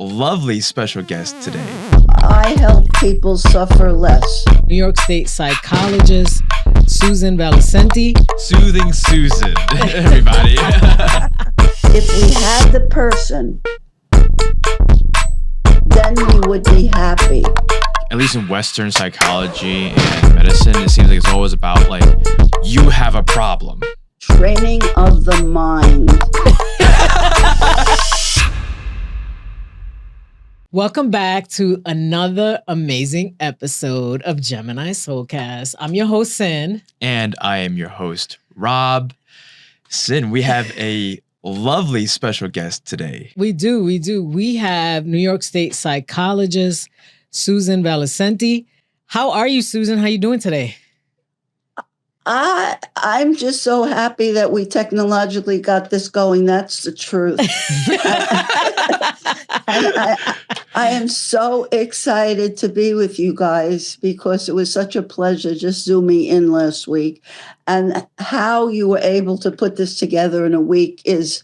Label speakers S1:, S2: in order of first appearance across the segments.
S1: lovely special guest today.
S2: I help people suffer less.
S3: New York State psychologist, Susan Valicenti.
S1: Soothing Susan, everybody.
S2: If we had the person, then we would be happy.
S1: At least in Western psychology and medicine, it seems like it's always about like, you have a problem.
S2: Training of the mind.
S3: Welcome back to another amazing episode of Gemini Soulcast. I'm your host, Sin.
S1: And I am your host, Rob. Sin, we have a lovely special guest today.
S3: We do. We have New York State psychologist, Susan Valicenti. How are you, Susan? How you doing today?
S2: I'm just so happy that we technologically got this going. That's the truth. I am so excited to be with you guys because it was such a pleasure just zooming in last week. And how you were able to put this together in a week is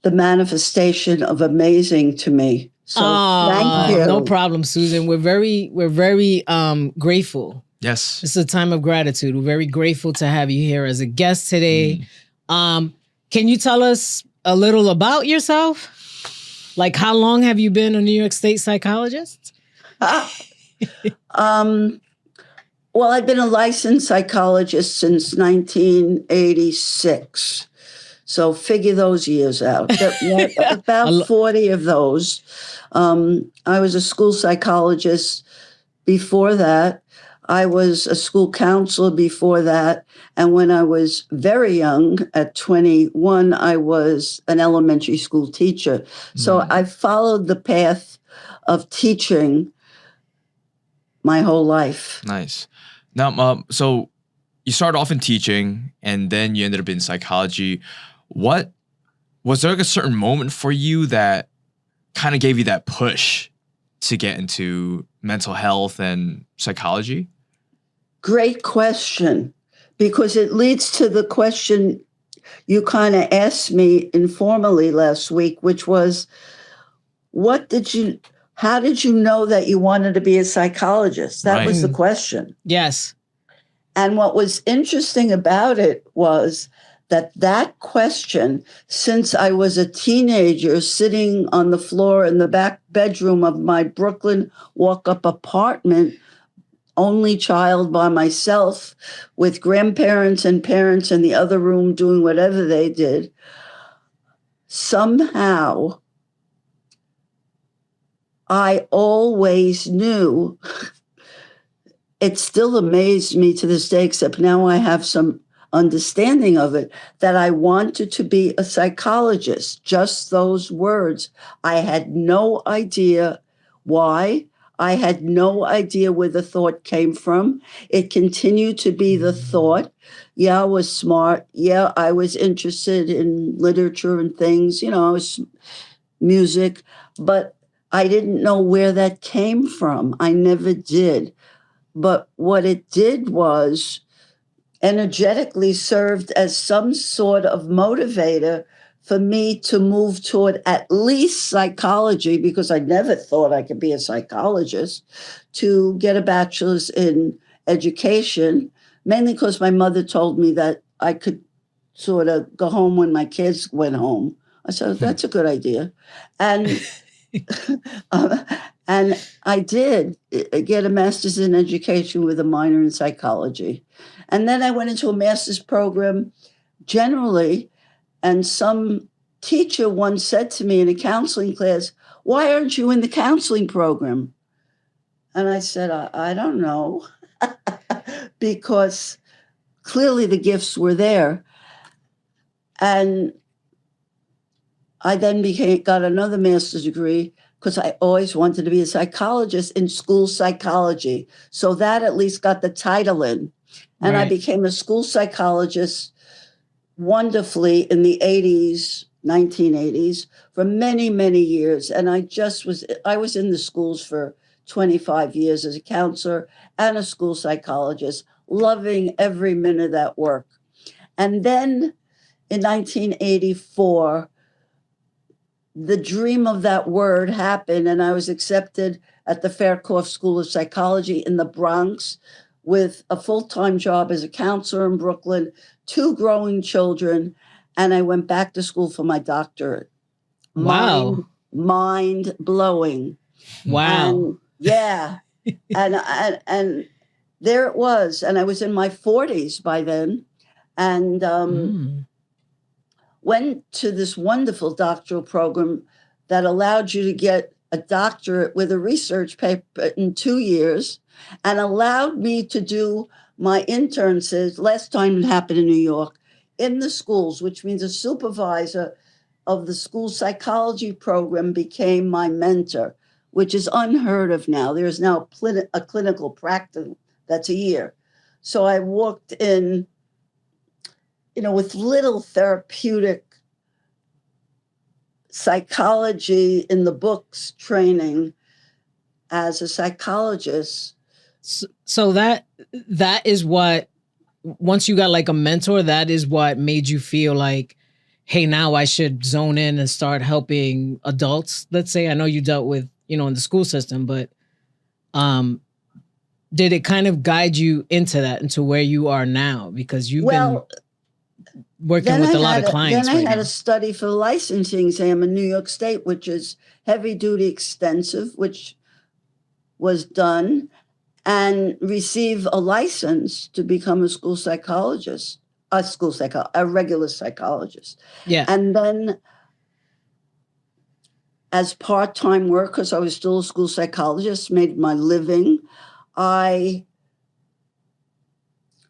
S2: the manifestation of amazing to me. So thank you.
S3: No problem, Susan. We're very grateful.
S1: Yes.
S3: It's a time of gratitude. We're very grateful to have you here as a guest today. Can you tell us a little about yourself? Like, how long have you been a New York State psychologist?
S2: Well, I've been a licensed psychologist since 1986. So figure those years out. About 40 of those. I was a school psychologist before that. I was a school counselor before that. And when I was very young, at 21, I was an elementary school teacher. So I followed the path of teaching my whole life.
S1: Nice. Now, so you started off in teaching and then you ended up in psychology. Was there like a certain moment for you that kind of gave you that push to get into mental health and psychology?
S2: Great question, because it leads to the question you kind of asked me informally last week, which was, how did you know that you wanted to be a psychologist? That was the question.
S3: Yes.
S2: And what was interesting about it was that question, since I was a teenager sitting on the floor in the back bedroom of my Brooklyn walk-up apartment, only child by myself, with grandparents and parents in the other room doing whatever they did, somehow I always knew, it still amazed me to this day, except now I have some understanding of it, that I wanted to be a psychologist. Just those words. I had no idea why. I had no idea where the thought came from. It continued to be the thought. Yeah, I was smart. Yeah, I was interested in literature and things, music, but I didn't know where that came from. I never did. But what it did was energetically served as some sort of motivator for me to move toward at least psychology, because I never thought I could be a psychologist, to get a bachelor's in education, mainly because my mother told me that I could sort of go home when my kids went home. I said, that's a good idea. And and I did get a master's in education with a minor in psychology. And then I went into a master's program generally. And some teacher once said to me in a counseling class, why aren't you in the counseling program? And I said, I don't know, because clearly the gifts were there. And I then got another master's degree because I always wanted to be a psychologist in school psychology. So that at least got the title in. And I became a school psychologist wonderfully in the 1980s, for many, many years. And I was in the schools for 25 years as a counselor and a school psychologist, loving every minute of that work. And then in 1984, the dream of that word happened, and I was accepted at the Fairclough School of Psychology in the Bronx with a full-time job as a counselor in Brooklyn, 2 growing children, and I went back to school for my doctorate.
S3: Wow.
S2: Mind blowing.
S3: Wow.
S2: And yeah. and there it was. And I was in my 40s by then. And went to this wonderful doctoral program that allowed you to get a doctorate with a research paper in 2 years, and allowed me to do my internships. Last time it happened in New York, in the schools, which means a supervisor of the school psychology program became my mentor, which is unheard of now. There's now a clinical practice that's a year. So I walked in, with little therapeutic psychology in the books training as a psychologist.
S3: So that is what, once you got like a mentor, that is what made you feel like, hey, now I should zone in and start helping adults, let's say. I know you dealt with, in the school system, but did it kind of guide you into where you are now? Because you've been working with a lot of clients.
S2: Then I had a study for the licensing exam in New York State, which is heavy duty extensive, which was done, and receive a license to become a school psychologist, a regular psychologist.
S3: Yeah.
S2: And then as part-time work, because I was still a school psychologist, made my living, I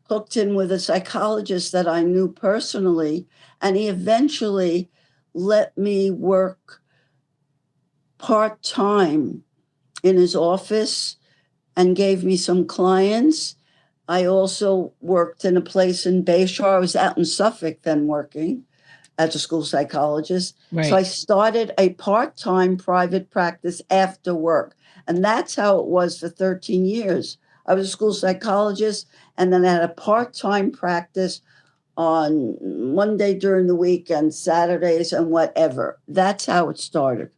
S2: hooked in with a psychologist that I knew personally, and he eventually let me work part-time in his office and gave me some clients. I also worked in a place in Bayshore. I was out in Suffolk then working as a school psychologist.
S3: Right.
S2: So I started a part-time private practice after work. And that's how it was for 13 years. I was a school psychologist, and then I had a part-time practice on Monday during the week and Saturdays and whatever. That's how it started.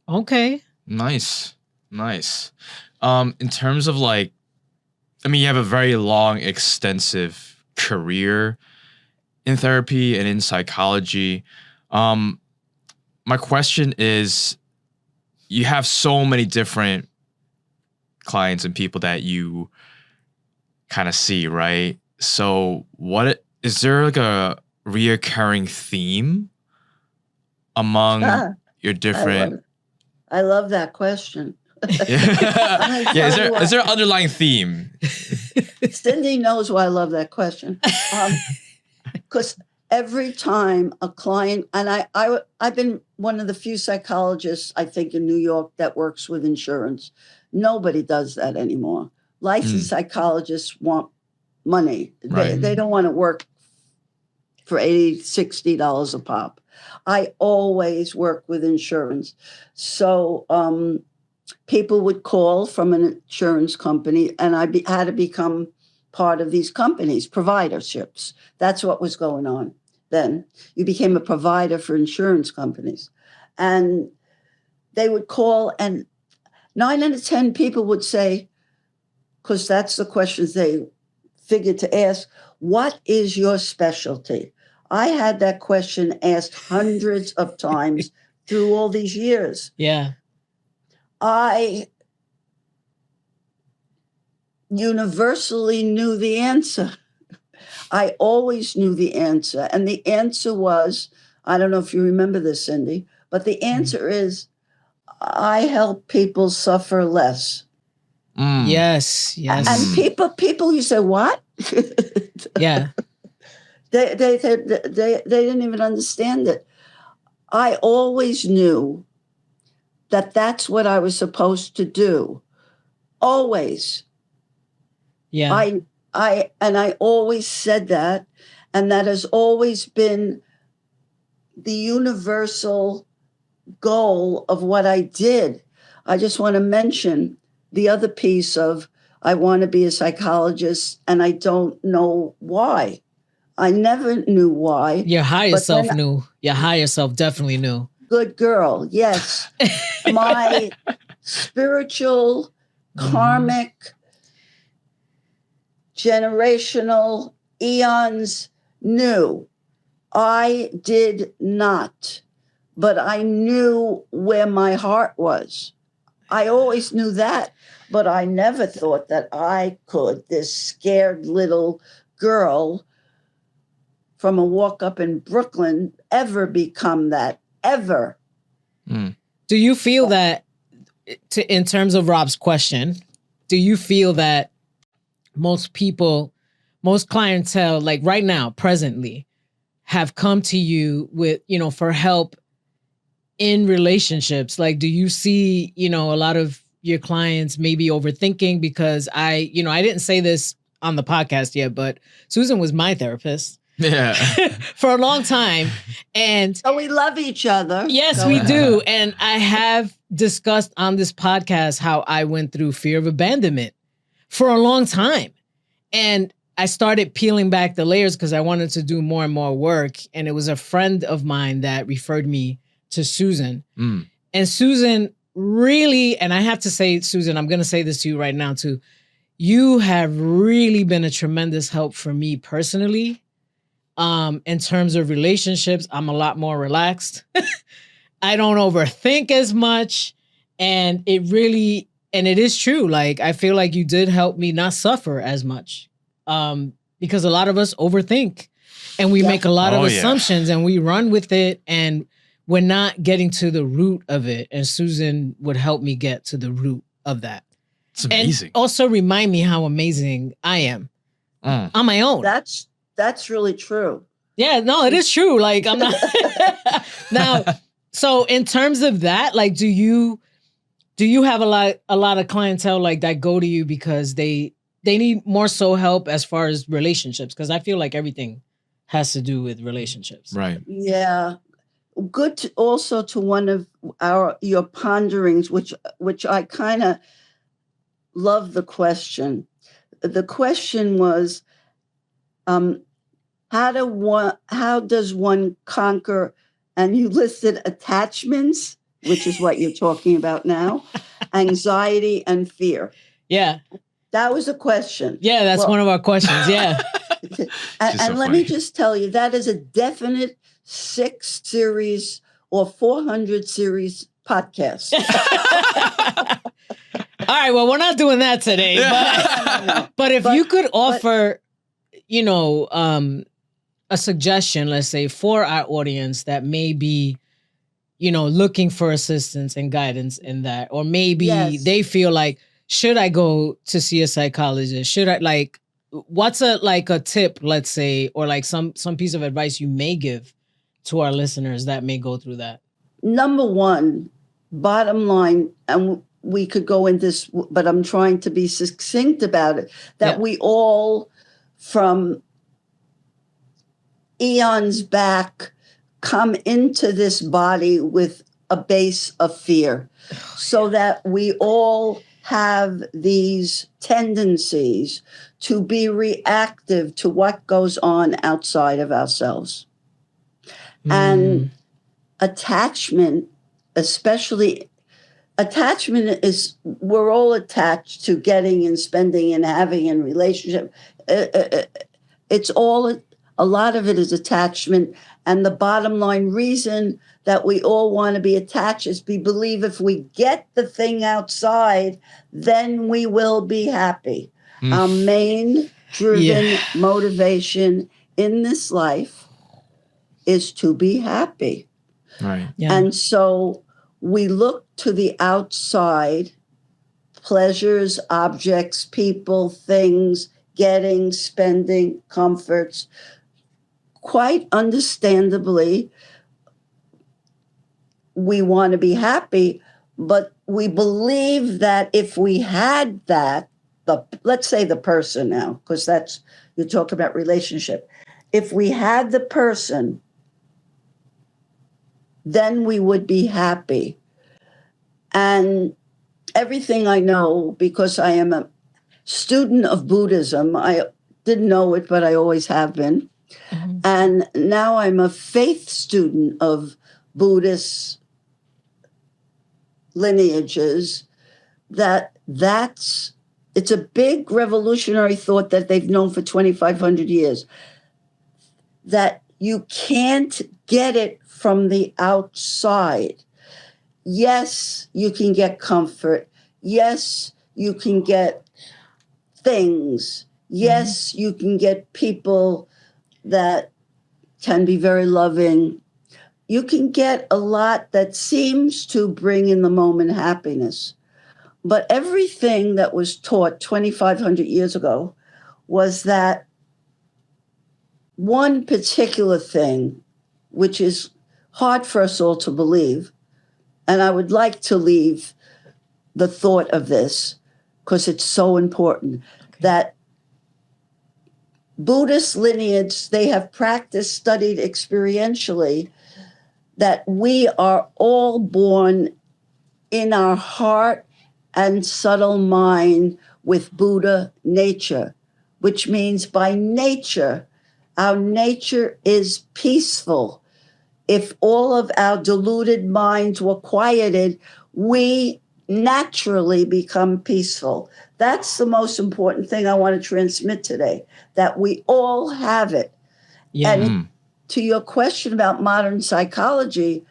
S3: Okay.
S1: Nice. In terms of you have a very long, extensive career in therapy and in psychology. My question is, you have so many different clients and people that you kind of see, right? So is there like a reoccurring theme among your different...
S2: I love that question.
S1: Yeah, is there an underlying theme?
S2: Cindy knows why I love that question. Because every time a client, and I've been one of the few psychologists, I think, in New York that works with insurance. Nobody does that anymore. Licensed psychologists want money.
S1: Right.
S2: They don't want to work for $80, $60 a pop. I always work with insurance. So people would call from an insurance company, and I had to become part of these companies, providerships. That's what was going on then. You became a provider for insurance companies. And they would call, and 9 out of 10 people would say, because that's the questions they figured to ask, what is your specialty? I had that question asked hundreds of times through all these years.
S3: Yeah.
S2: I universally knew the answer. I always knew the answer. And the answer was, I don't know if you remember this, Cindy, but the answer is, I help people suffer less.
S3: Yes.
S2: And people, you say, what?
S3: Yeah.
S2: They didn't even understand it. I always knew that that's what I was supposed to do. Always.
S3: Yeah.
S2: I always said that, and that has always been the universal goal of what I did. I just want to mention the other piece of I want to be a psychologist, and I don't know why. I never knew why.
S3: Your higher self knew. Your higher self definitely knew.
S2: good girl. Yes. My spiritual, karmic, generational eons knew. I did not, but I knew where my heart was. I always knew that, but I never thought that I could, this scared little girl from a walk up in Brooklyn, ever become that, ever.
S3: Do you feel that, in terms of Rob's question, do you feel that most people, most clientele, like right now, presently, have come to you with, for help in relationships? Like, do you see, a lot of your clients maybe overthinking? Because I didn't say this on the podcast yet, but Susan was my therapist.
S1: Yeah.
S3: For a long time. And
S2: so we love each other.
S3: Yes, we do. And I have discussed on this podcast how I went through fear of abandonment for a long time. And I started peeling back the layers because I wanted to do more and more work. And it was a friend of mine that referred me to Susan. And Susan really, and I have to say, Susan, I'm going to say this to you right now too. You have really been a tremendous help for me personally. In terms of relationships, I'm a lot more relaxed. I don't overthink as much. And it is true. Like, I feel like you did help me not suffer as much. Because a lot of us overthink and we make a lot of assumptions and we run with it and we're not getting to the root of it. And Susan would help me get to the root of that.
S1: It's amazing.
S3: And also remind me how amazing I am on my own.
S2: That's really true.
S3: Yeah, no, it is true. Like, I'm not now. So in terms of that, like, do you have a lot of clientele like that go to you because they need more so help as far as relationships? Because I feel like everything has to do with relationships.
S2: Right. Yeah. Good also to one of your ponderings, which I kind of love the question. The question was, how does one conquer, and you listed attachments, which is what you're talking about now, anxiety and fear.
S3: Yeah.
S2: That was a question.
S3: Yeah, that's one of our questions. Yeah.
S2: and let me just tell you, that is a definite 6 series or 400 series podcast.
S3: All right, well, we're not doing that today. But if you could offer, a suggestion, let's say, for our audience that may be, looking for assistance and guidance in that, or maybe they feel like, should I go to see a psychologist? Should I, what's a tip, let's say, or like some piece of advice you may give to our listeners that may go through that?
S2: Number one, bottom line, and we could go in this, but I'm trying to be succinct about it, that we all, from eons back, come into this body with a base of fear, so that we all have these tendencies to be reactive to what goes on outside of ourselves. And attachment, especially attachment, is we're all attached to getting and spending and having in relationship. It's all, a lot of it is attachment. And the bottom line reason that we all want to be attached is we believe if we get the thing outside, then we will be happy. Our main driven motivation in this life is to be happy.
S1: Right.
S3: Yeah.
S2: And so we look to the outside, pleasures, objects, people, things, getting, spending, comforts. Quite understandably, we want to be happy, but we believe that if we had that, let's say the person now, because that's, you talk about relationship. If we had the person, then we would be happy. And everything I know, because I am a student of Buddhism, I didn't know it, but I always have been. Mm-hmm. And now I'm a faith student of Buddhist lineages, it's a big revolutionary thought that they've known for 2,500 years, that you can't get it from the outside. Yes, you can get comfort. Yes, you can get things. Yes, you can get people that can be very loving. You can get a lot that seems to bring in the moment happiness. But everything that was taught 2,500 years ago was that one particular thing, which is hard for us all to believe, and I would like to leave the thought of this because it's so important, that Buddhist lineage, they have practiced, studied experientially, that we are all born in our heart and subtle mind with Buddha nature, which means by nature, our nature is peaceful. If all of our deluded minds were quieted, we naturally become peaceful. That's the most important thing I want to transmit today, that we all have it.
S3: Yeah.
S2: And to your question about modern psychology,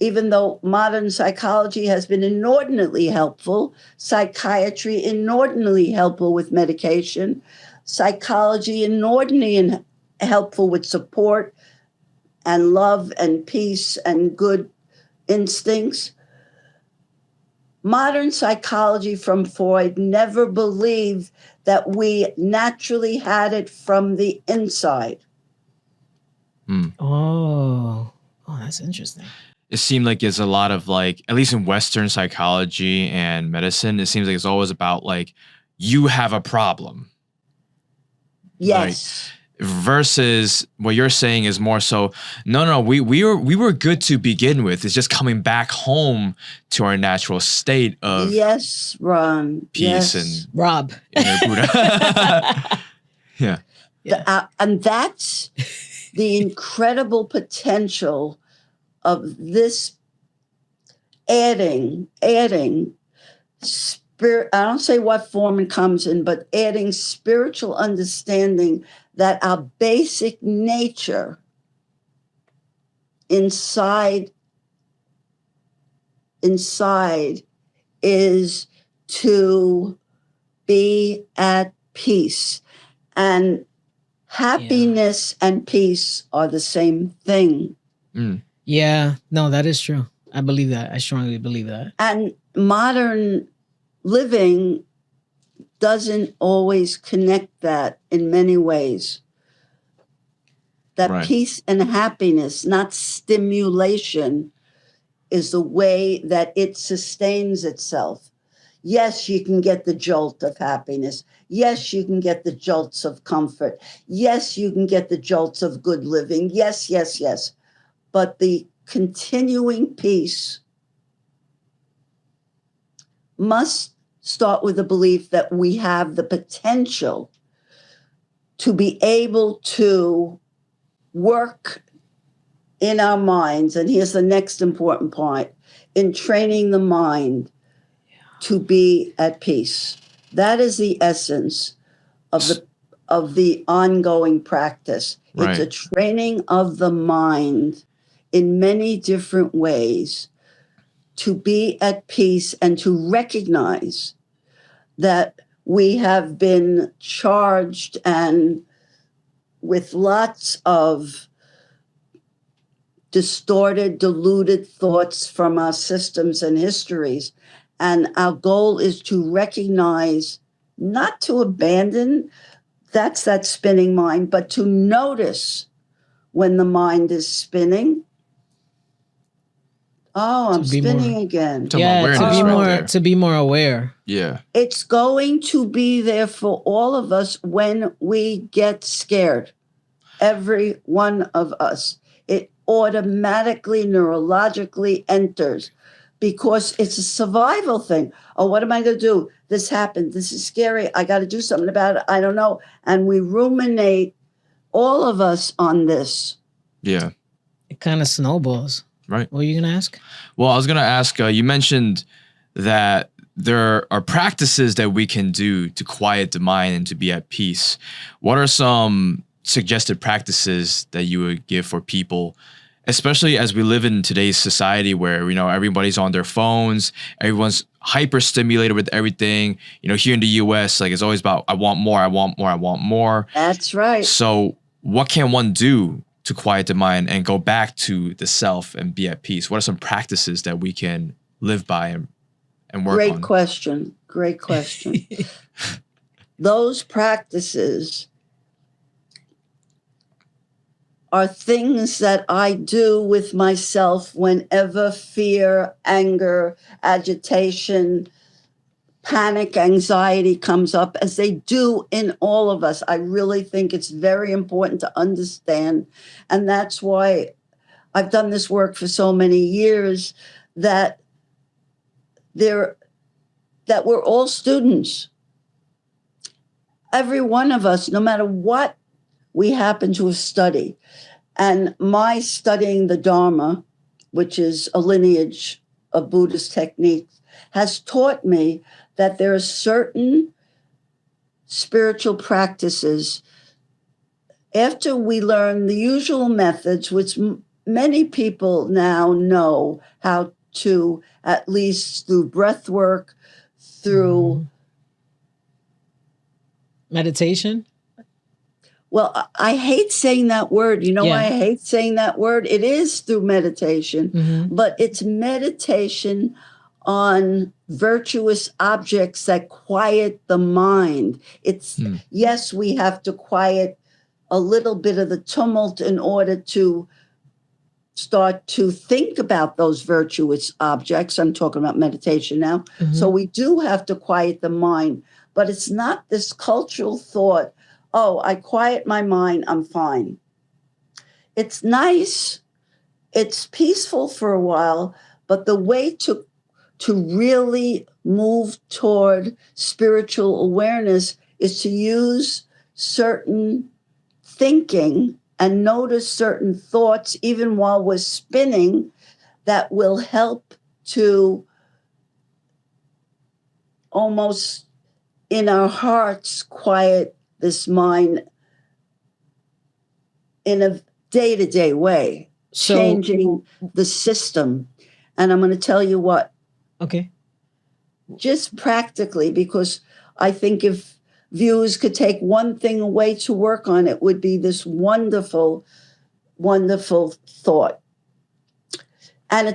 S2: even though modern psychology has been inordinately helpful, psychiatry inordinately helpful with medication, psychology inordinately helpful with support and love and peace and good instincts. Modern psychology from Freud never believed that we naturally had it from the inside.
S3: Oh, that's interesting.
S1: It seemed like it's a lot of like, at least in Western psychology and medicine, it seems like it's always about like, you have a problem.
S2: Yes.
S1: Like, versus what you're saying is more so, no, we were good to begin with. It's just coming back home to our natural state of
S2: yes, Ron.
S1: peace
S2: Yes.
S1: and
S3: Rob.
S1: inner Buddha. Yeah.
S2: And that's the incredible potential of this adding spirit. I don't say what form it comes in, but adding spiritual understanding that our basic nature inside is to be at peace. And happiness and peace are the same thing.
S3: Yeah, no, that is true. I believe that. I strongly believe that.
S2: And modern living doesn't always connect that in many ways. That
S1: Right.
S2: peace and happiness, not stimulation, is the way that it sustains itself. Yes, you can get the jolt of happiness. Yes, you can get the jolts of comfort. Yes, you can get the jolts of good living. Yes, yes, yes. But the continuing peace must start with the belief that we have the potential to be able to work in our minds. And here's the next important part, in training the mind to be at peace. That is the essence of the ongoing practice.
S1: Right.
S2: It's a training of the mind in many different ways to be at peace and to recognize that we have been charged and with lots of distorted, deluded thoughts from our systems and histories. And our goal is to recognize, not to abandon, that's that spinning mind, but to notice when the mind is spinning. Oh, I'm spinning again.
S1: Some
S3: Yeah,
S1: awareness
S3: to be more aware.
S1: Yeah.
S2: It's going to be there for all of us when we get scared. Every one of us. It automatically, neurologically enters because it's a survival thing. Oh, what am I going to do? This happened. This is scary. I got to do something about it. I don't know. And we ruminate, all of us, on this.
S1: Yeah.
S3: It kind of snowballs.
S1: Right.
S3: What were you gonna ask?
S1: Well, I was going to ask, you mentioned that there are practices that we can do to quiet the mind and to be at peace. What are some suggested practices that you would give for people, especially as we live in today's society where, everybody's on their phones, everyone's hyper stimulated with everything. Here in the US, like it's always about, I want more, I want more, I want more.
S2: That's right.
S1: So what can one do to quiet the mind and go back to the self and be at peace? What are some practices that we can live by and work on?
S2: Great question. Those practices are things that I do with myself whenever fear, anger, agitation, panic, anxiety comes up, as they do in all of us. I really think it's very important to understand. And that's why I've done this work for so many years, that we're all students. Every one of us, no matter what we happen to have studied. And my studying the Dharma, which is a lineage of Buddhist techniques, has taught me that there are certain spiritual practices. After we learn the usual methods, which many people now know how to, at least through breath work, through
S3: meditation.
S2: Well, I hate saying that word. You know why I hate saying that word? It is through meditation, but it's meditation on virtuous objects that quiet the mind. It's, yes, we have to quiet a little bit of the tumult in order to start to think about those virtuous objects. I'm talking about meditation now. So we do have to quiet the mind, but it's not this cultural thought, oh, I quiet my mind, I'm fine. It's nice, it's peaceful for a while, but the way to really move toward spiritual awareness is to use certain thinking and notice certain thoughts, even while we're spinning, that will help to almost in our hearts quiet this mind in a day-to-day way, changing the system. And I'm going to tell you what.
S3: Okay.
S2: Just practically, because I think if viewers could take one thing away to work on, it would be this wonderful, wonderful thought. And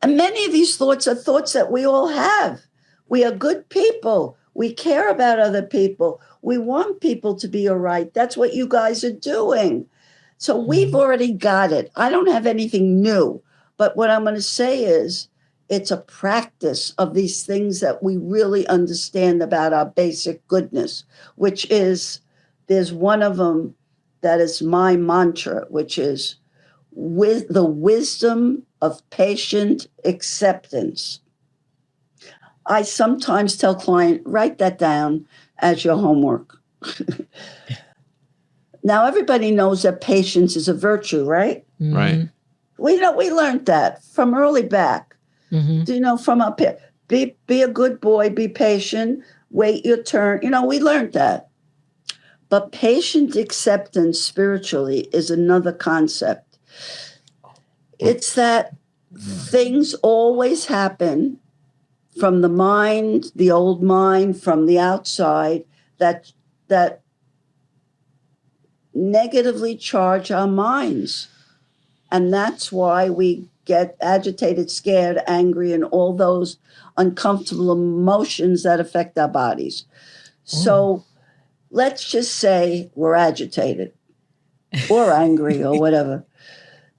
S2: and many of these thoughts are thoughts that we all have. We are good people. We care about other people. We want people to be all right. That's what you guys are doing. So we've already got it. I don't have anything new. But what I'm going to say is it's a practice of these things that we really understand about our basic goodness, which is, there's one of them that is my mantra, which is with the wisdom of patient acceptance. I sometimes tell clients, write that down as your homework. Now, everybody knows that patience is a virtue, right?
S1: Right.
S2: We learned that from early back. From up here. Be a good boy, be patient, wait your turn. We learned that. But patient acceptance spiritually is another concept. It's that things always happen from the mind, the old mind, from the outside, that negatively charge our minds. And that's why we get agitated, scared, angry, and all those uncomfortable emotions that affect our bodies. So let's just say we're agitated or angry or whatever.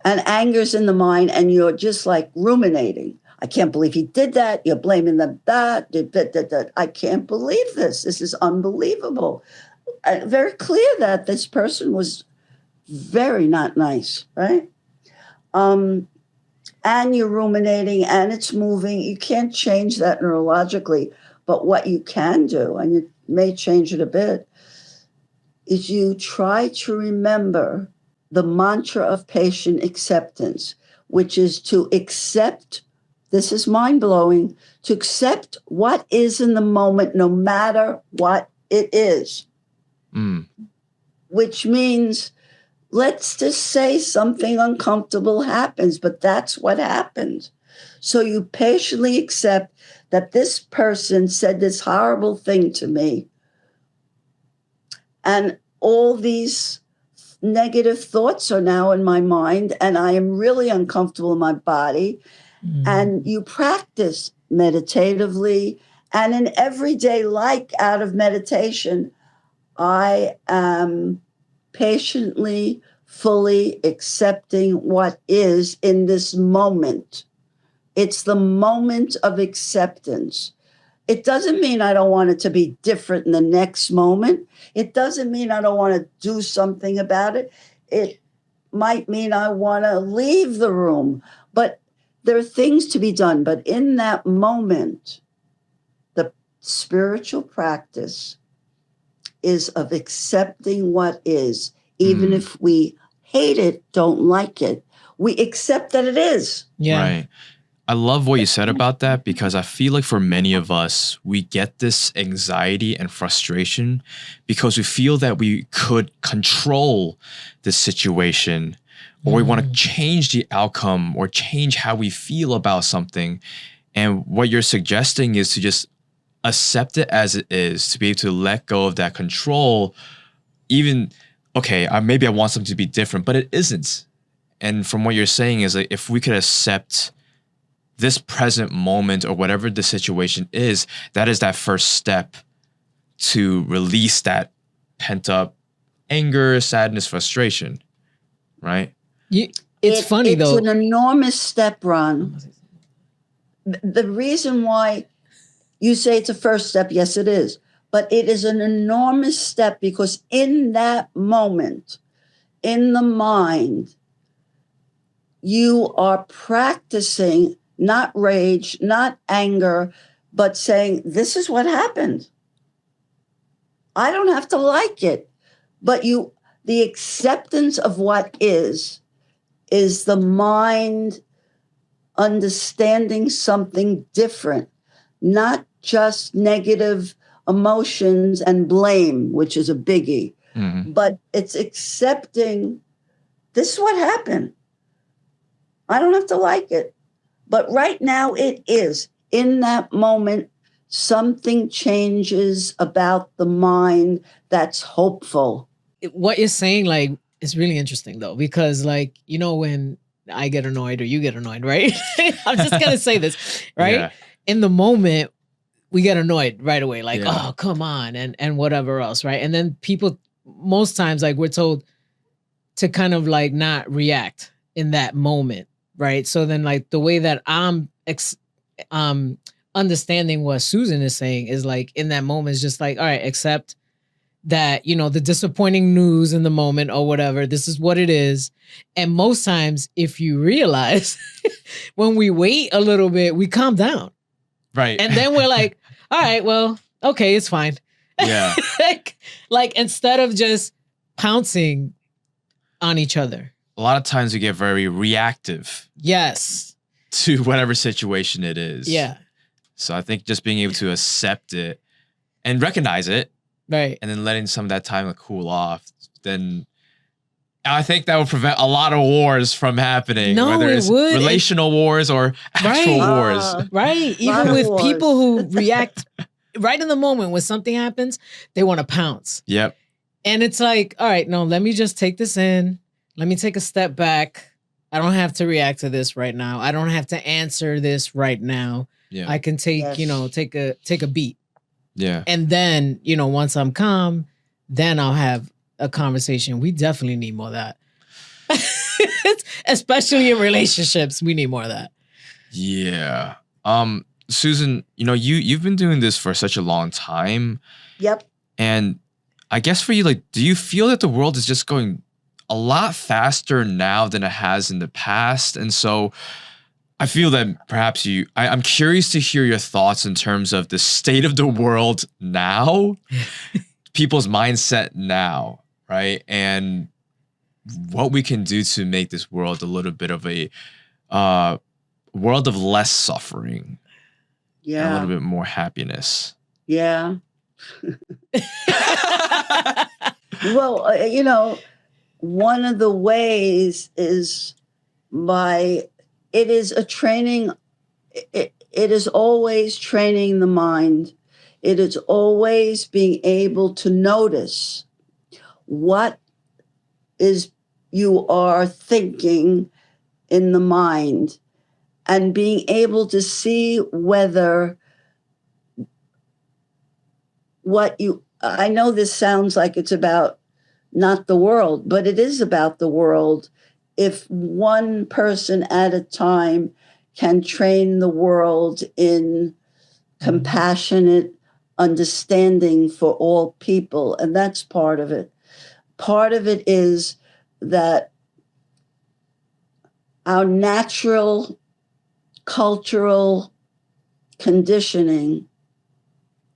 S2: And anger's in the mind, and you're just like ruminating. I can't believe he did that. You're blaming that. I can't believe this. This is unbelievable. Very clear that this person was very not nice, right? And you're ruminating and it's moving. You can't change that neurologically. But what you can do, and you may change it a bit, is you try to remember the mantra of patient acceptance, which is to accept, this is mind-blowing, to accept what is in the moment, no matter what it is. Which means, let's just say something uncomfortable happens, but that's what happened. So you patiently accept that this person said this horrible thing to me. And all these negative thoughts are now in my mind, and I am really uncomfortable in my body. And you practice meditatively, and in everyday life out of meditation, I am patiently, fully accepting what is in this moment. It's the moment of acceptance. It doesn't mean I don't want it to be different in the next moment. It doesn't mean I don't want to do something about it. It might mean I want to leave the room, but there are things to be done. But in that moment, the spiritual practice is of accepting what is, even if we hate it, don't like it. We accept that it is.
S3: Yeah.
S1: Right. I love what you said about that, because I feel like for many of us, we get this anxiety and frustration because we feel that we could control the situation, or we want to change the outcome or change how we feel about something. And what you're suggesting is to just accept it as it is, to be able to let go of that control. Even, okay, maybe I want something to be different, but it isn't. And from what you're saying is, like, if we could accept this present moment or whatever the situation is, that is that first step to release that pent up anger, sadness, frustration, right?
S3: It's funny though.
S2: It's an enormous step, Ron. The reason why you say it's a first step, yes, it is. But it is an enormous step because in that moment, in the mind, you are practicing not rage, not anger, but saying, this is what happened. I don't have to like it. But the acceptance of what is the mind understanding something different, not just negative emotions and blame, which is a biggie, but it's accepting this is what happened. I don't have to like it. But right now it is. In that moment, something changes about the mind that's hopeful.
S3: What you're saying, like, is really interesting though, because like, you know, when I get annoyed or you get annoyed, right? I'm just going to say this, right?
S1: Yeah.
S3: In the moment, we get annoyed right away. Like,
S1: Yeah.
S3: oh, come on. And whatever else, right? And then people, most times, like we're told to kind of like not react in that moment, right? So then like the way that I'm understanding what Susan is saying is like in that moment is just like, all right, accept that, you know, the disappointing news in the moment or whatever, this is what it is. And most times, if you realize, when we wait a little bit, we calm down.
S1: Right.
S3: And then we're like, all right, well, okay, it's fine.
S1: Yeah.
S3: like instead of just pouncing on each other.
S1: A lot of times we get very reactive
S3: Yes.
S1: to whatever situation it is.
S3: Yeah.
S1: So I think just being able to accept it and recognize it,
S3: Right.
S1: and then letting some of that time like cool off, then I think that would prevent a lot of wars from happening.
S3: No,
S1: whether
S3: it
S1: it's
S3: would.
S1: relational wars or actual wars.
S3: Right. Even
S2: Lot
S3: with
S2: of wars.
S3: people who react right in the moment when something happens, they want to pounce.
S1: Yep.
S3: And it's like, all right, no, let me just take this in. Let me take a step back. I don't have to react to this right now. I don't have to answer this right now.
S1: Yeah.
S3: I can take,
S2: Yes.
S3: you know, take a beat.
S1: Yeah.
S3: And then, you know, once I'm calm, then I'll have a conversation. We definitely need more of that. Especially in relationships, we need more of that.
S1: Yeah. Susan, you know, you've been doing this for such a long time.
S2: Yep.
S1: And I guess for you, like, do you feel that the world is just going a lot faster now than it has in the past? And so I feel that perhaps I'm curious to hear your thoughts in terms of the state of the world now, people's mindset now, right? And what we can do to make this world a little bit of a world of less suffering and a
S2: Yeah.
S1: little bit more happiness.
S2: Yeah. Well, one of the ways is it is a training. It is always training the mind. It is always being able to notice what is you are thinking in the mind, and being able to see whether I know this sounds like it's about not the world, but it is about the world. If one person at a time can train the world in compassionate understanding for all people, and that's part of it. Part of it is that our natural cultural conditioning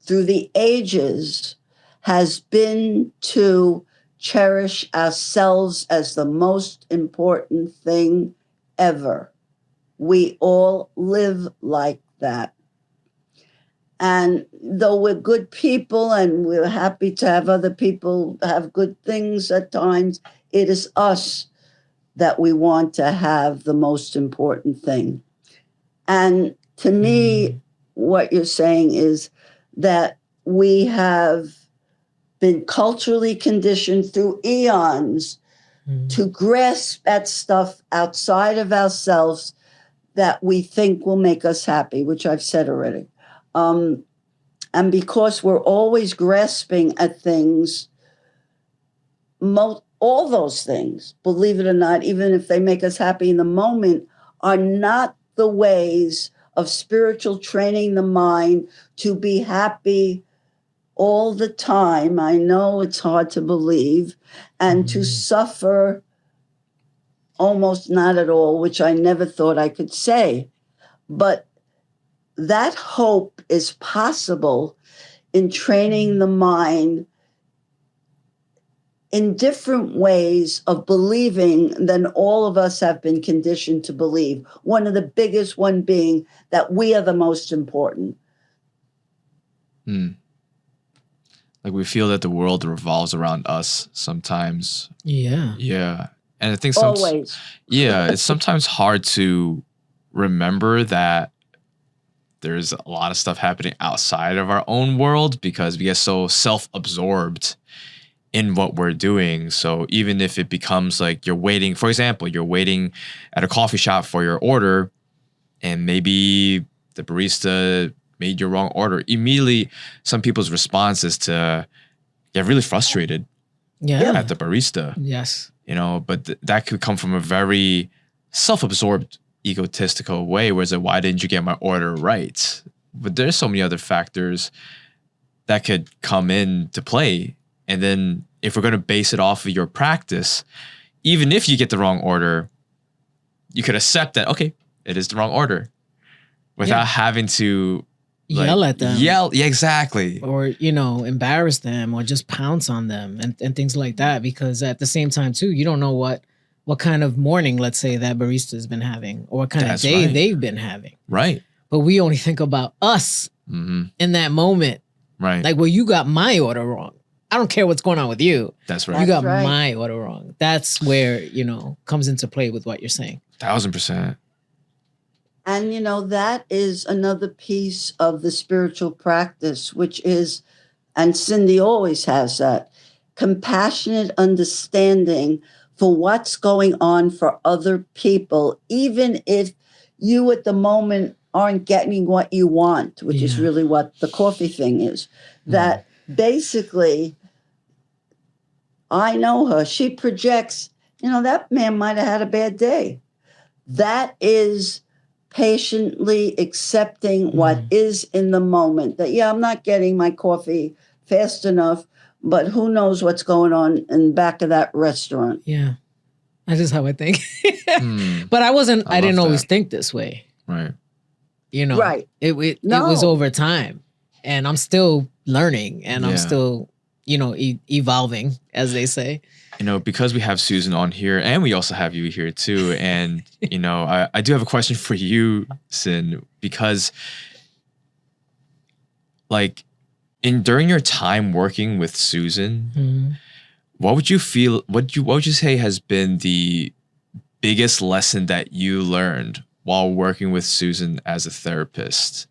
S2: through the ages has been to cherish ourselves as the most important thing ever. We all live like that. And though we're good people and we're happy to have other people have good things at times, it is us that we want to have the most important thing. And to me, what you're saying is that we have been culturally conditioned through eons to grasp at stuff outside of ourselves that we think will make us happy, which I've said already. And because we're always grasping at things, all those things, believe it or not, even if they make us happy in the moment, are not the ways of spiritual training the mind to be happy all the time. I know it's hard to believe, and to suffer almost not at all, which I never thought I could say. But that hope is possible in training the mind in different ways of believing than all of us have been conditioned to believe. One of the biggest one being that we are the most important.
S1: Like we feel that the world revolves around us sometimes.
S3: Yeah.
S1: Yeah. And I think
S2: Always.
S1: yeah, it's sometimes hard to remember that there's a lot of stuff happening outside of our own world because we get so self-absorbed in what we're doing. So even if it becomes like you're waiting, for example, you're waiting at a coffee shop for your order and maybe the barista made your wrong order. Immediately, some people's response is to get really frustrated at the barista.
S3: Yes.
S1: But that could come from a very self-absorbed, egotistical way where it's like, why didn't you get my order right? But there's so many other factors that could come into play. And then if we're going to base it off of your practice, even if you get the wrong order, you could accept that, okay, it is the wrong order without having to
S3: yell at them.
S1: Yeah, exactly.
S3: Or, embarrass them or just pounce on them and things like that. Because at the same time, too, you don't know what kind of morning, let's say, that barista's been having or what kind of day they've been having.
S1: Right.
S3: But we only think about us in that moment.
S1: Right.
S3: Like, well, you got my order wrong. I don't care what's going on with you.
S1: That's right.
S3: You got my order wrong. That's where, comes into play with what you're saying.
S1: 1000%.
S2: And, that is another piece of the spiritual practice, which is, and Cindy always has that, compassionate understanding for what's going on for other people, even if you at the moment aren't getting what you want, which is really what the coffee thing is. That basically, I know her, she projects, that man might have had a bad day. That is patiently accepting what is in the moment. That, I'm not getting my coffee fast enough, but who knows what's going on in the back of that restaurant.
S3: Yeah. That's just how I think. But I didn't always think this way.
S1: Right.
S2: Right.
S3: It was over time. And I'm still learning and I'm still evolving, as they say.
S1: Because we have Susan on here and we also have you here too. And, I do have a question for you, Sin, because like during your time working with Susan, what would you say has been the biggest lesson that you learned while working with Susan as a therapist?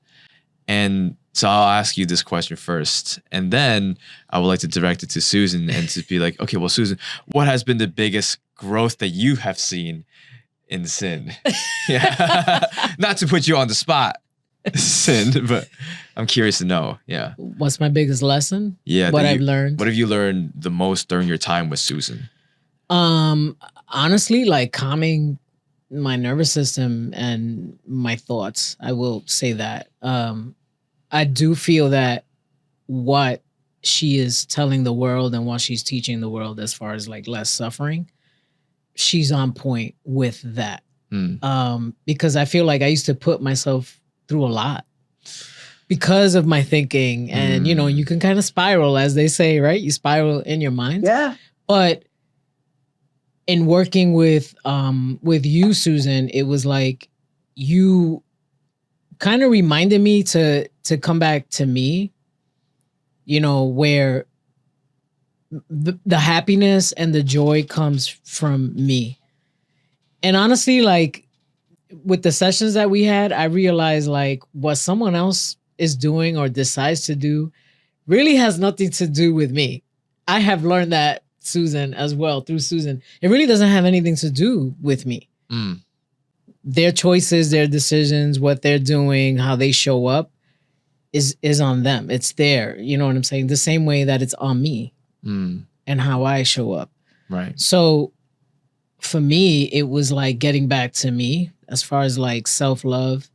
S1: And so I'll ask you this question first, and then I would like to direct it to Susan and to be like, okay, well, Susan, what has been the biggest growth that you have seen in Sin? Yeah, not to put you on the spot, Sin, but I'm curious to know. Yeah,
S3: what's my biggest lesson?
S1: Yeah,
S3: what I've learned.
S1: What have you learned the most during your time with Susan?
S3: Honestly, like calming my nervous system and my thoughts. I will say that. I do feel that what she is telling the world and what she's teaching the world as far as like less suffering, she's on point with that. Because I feel like I used to put myself through a lot because of my thinking. And, you can kind of spiral, as they say, right? You spiral in your mind.
S2: Yeah.
S3: But in working with you, Susan, it was like you kind of reminded me to come back to me, where the happiness and the joy comes from me. And honestly, like with the sessions that we had, I realized like what someone else is doing or decides to do really has nothing to do with me. I have learned that, Susan, as well, through Susan. It really doesn't have anything to do with me. Their choices, their decisions, what they're doing, how they show up is on them. It's there. You know what I'm saying? The same way that it's on me and how I show up.
S1: Right.
S3: So for me, it was like getting back to me as far as like self-love,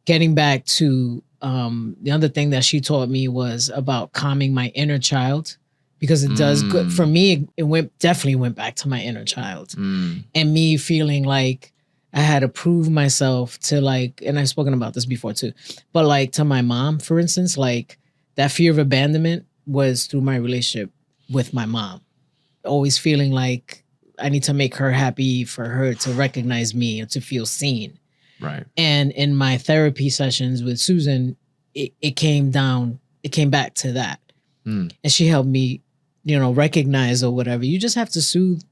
S3: getting back to the other thing that she taught me was about calming my inner child, because it does good for me. It definitely went back to my inner child and me feeling like I had to prove myself to like, and I've spoken about this before too, but like to my mom, for instance, like that fear of abandonment was through my relationship with my mom. Always feeling like I need to make her happy for her to recognize me and to feel seen.
S1: Right.
S3: And in my therapy sessions with Susan, it came back to that. And she helped me, recognize or whatever. You just have to soothe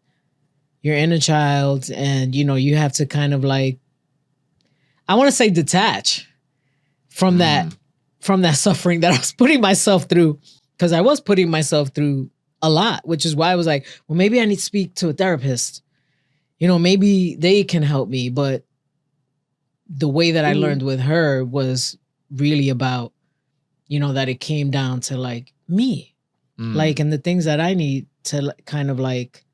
S3: your inner child, and you have to kind of like, I want to say detach from that suffering that I was putting myself through, because I was putting myself through a lot, which is why I was like, well, maybe I need to speak to a therapist. Maybe they can help me. But the way that I learned with her was really about, that it came down to like me, like, and the things that I need to kind of like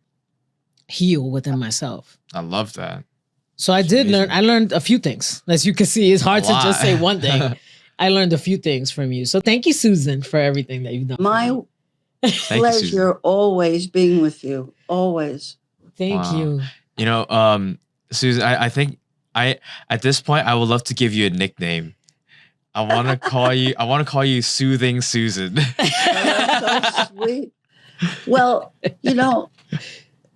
S3: heal within myself.
S1: I love that.
S3: So I learned a few things. As you can see, it's hard to just say one thing. I learned a few things from you. So thank you, Susan, for everything that you've done.
S2: My pleasure always being with you. Always.
S3: Thank you.
S1: Susan, I think at this point I would love to give you a nickname. I want to call you Soothing Susan.
S2: Oh, that's so sweet. Well,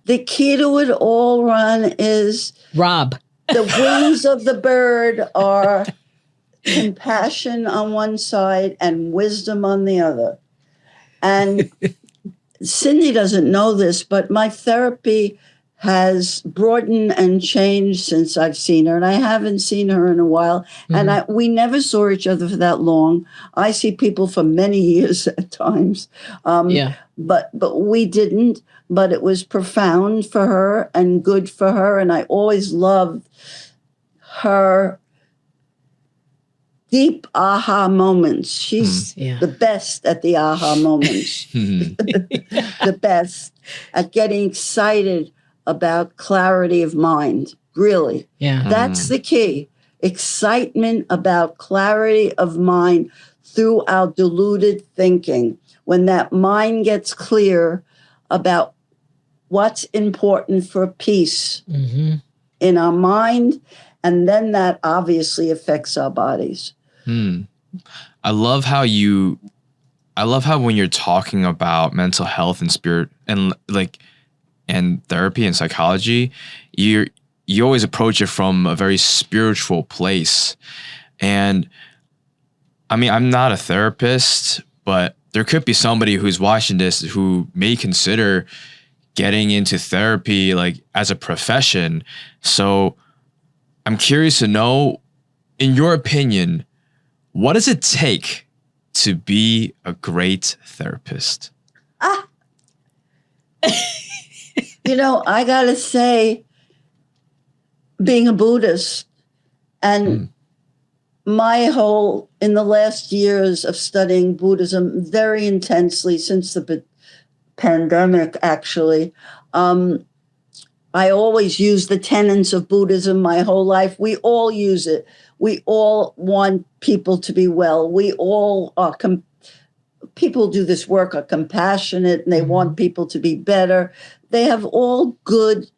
S2: the key to it all, Ron, is
S3: Rob.
S2: The wings of the bird are compassion on one side and wisdom on the other. And Cindy doesn't know this, but my therapy has broadened and changed since I've seen her. And I haven't seen her in a while. And we never saw each other for that long. I see people for many years at times. But we didn't. But it was profound for her and good for her. And I always loved her deep aha moments. She's the best at the aha moments. The best at getting excited about clarity of mind. Really.
S3: Yeah.
S2: That's the key. Excitement about clarity of mind through our deluded thinking. When that mind gets clear about what's important for peace in our mind, and then that obviously affects our bodies.
S1: I love how you I love how when you're talking about mental health and spirit and and therapy and psychology, you always approach it from a very spiritual place. And I mean, I'm not a therapist, but there could be somebody who's watching this who may consider getting into therapy like as a profession. So I'm curious to know, in your opinion, what does it take to be a great therapist?
S2: I gotta say, being a Buddhist and in the last years of studying Buddhism very intensely since the pandemic, actually, I always use the tenets of Buddhism my whole life. We all use it. We all want people to be well. We all are, people do this work are compassionate and they want people to be better. They have all good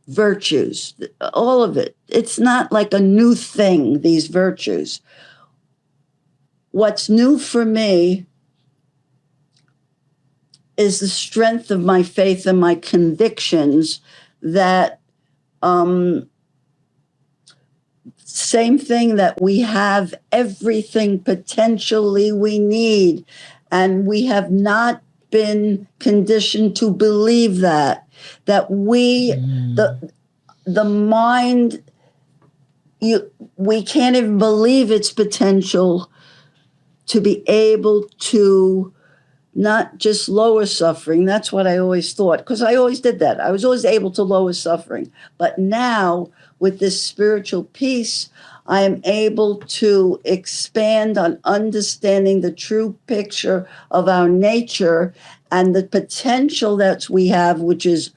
S2: virtues, all of it. It's not like a new thing, these virtues. What's new for me is the strength of my faith and my convictions that same thing, that we have everything potentially we need, and we have not been conditioned to believe that we the mind, we can't even believe its potential to be able to not just lower suffering. That's what I always thought, because I always did that. I was always able to lower suffering. But now, with this spiritual piece, I am able to expand on understanding the true picture of our nature and the potential that we have, which is